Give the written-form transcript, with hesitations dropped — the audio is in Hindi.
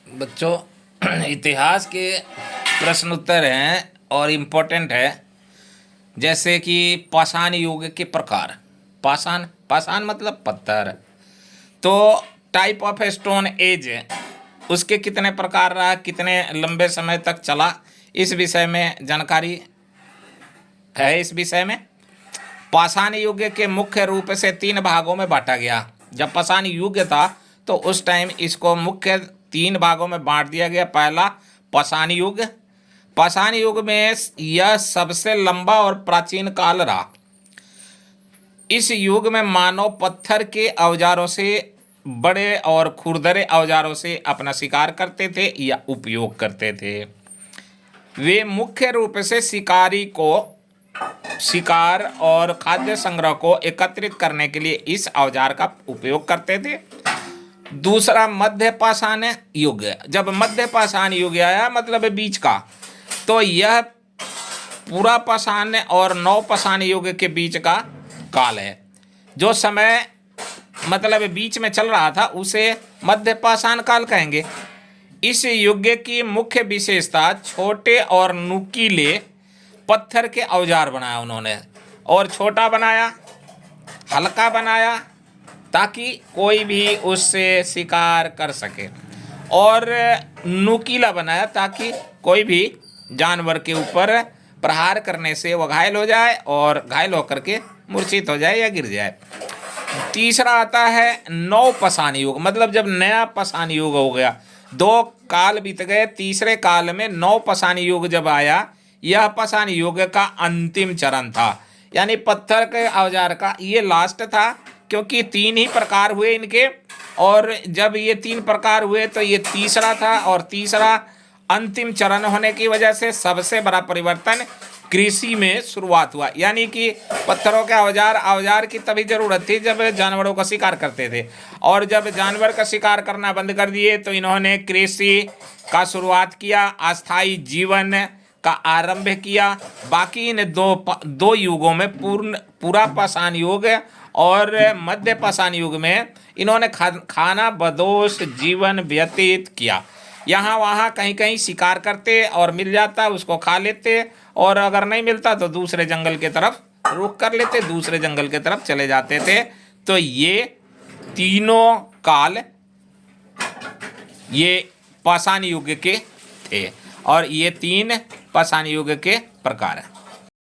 बच्चों, इतिहास के प्रश्न उत्तर हैं और इम्पोर्टेंट है। जैसे कि पाषाण युग के प्रकार। पाषाण पाषाण मतलब पत्थर। तो टाइप ऑफ स्टोन एज, उसके कितने प्रकार रहा, कितने लंबे समय तक चला, इस विषय में जानकारी है। इस विषय में पाषाण युग के मुख्य रूप से 3 भागों में बांटा गया। जब पाषाण युग था तो उस टाइम इसको मुख्य 3 भागों में बांट दिया गया। पहला पाषाण युग। पाषाण युग में यह सबसे लंबा और प्राचीन काल रहा। इस युग में मानव पत्थर के औजारों से, बड़े और खुरदरे औजारों से अपना शिकार करते थे या उपयोग करते थे। वे मुख्य रूप से शिकार और खाद्य संग्रह को एकत्रित करने के लिए इस औजार का उपयोग करते थे। दूसरा मध्य पाषाण युग। जब मध्य पाषाण युग आया, मतलब बीच का, तो यह पूरा पाषाण और नव पाषाण युग के बीच का काल है। जो समय मतलब बीच में चल रहा था उसे मध्य पाषाण काल कहेंगे। इस युग की मुख्य विशेषता छोटे और नुकीले पत्थर के औजार बनाया उन्होंने, और छोटा बनाया, हल्का बनाया, ताकि कोई भी उससे शिकार कर सके, और नुकीला बनाया ताकि कोई भी जानवर के ऊपर प्रहार करने से वो घायल हो जाए और घायल होकर के मूर्छित हो जाए या गिर जाए। तीसरा आता है नव पाषाण युग, मतलब जब नया पाषाण युग हो गया, 2 काल बीत गए, तीसरे काल में नव पाषाण युग जब आया, यह पाषाण युग का अंतिम चरण था। यानी पत्थर के औजार का ये लास्ट था, क्योंकि 3 ही प्रकार हुए इनके, और जब ये 3 प्रकार हुए तो ये तीसरा था, और तीसरा अंतिम चरण होने की वजह से सबसे बड़ा परिवर्तन कृषि में शुरुआत हुआ। यानी कि पत्थरों के औजार की तभी जरूरत थी जब जानवरों का शिकार करते थे, और जब जानवर का शिकार करना बंद कर दिए तो इन्होंने कृषि का शुरुआत किया, अस्थाई जीवन का आरंभ किया। बाकी इन दो युगों में पूरा पाषाण युग और मध्य पाषाण युग में इन्होंने खाना बदोश जीवन व्यतीत किया। यहाँ वहाँ कहीं कहीं शिकार करते और मिल जाता उसको खा लेते, और अगर नहीं मिलता तो दूसरे जंगल के तरफ रुख कर लेते, दूसरे जंगल के तरफ चले जाते थे। तो ये तीनों काल ये पाषाण युग के थे, और ये 3 पाषाण युग के प्रकार हैं।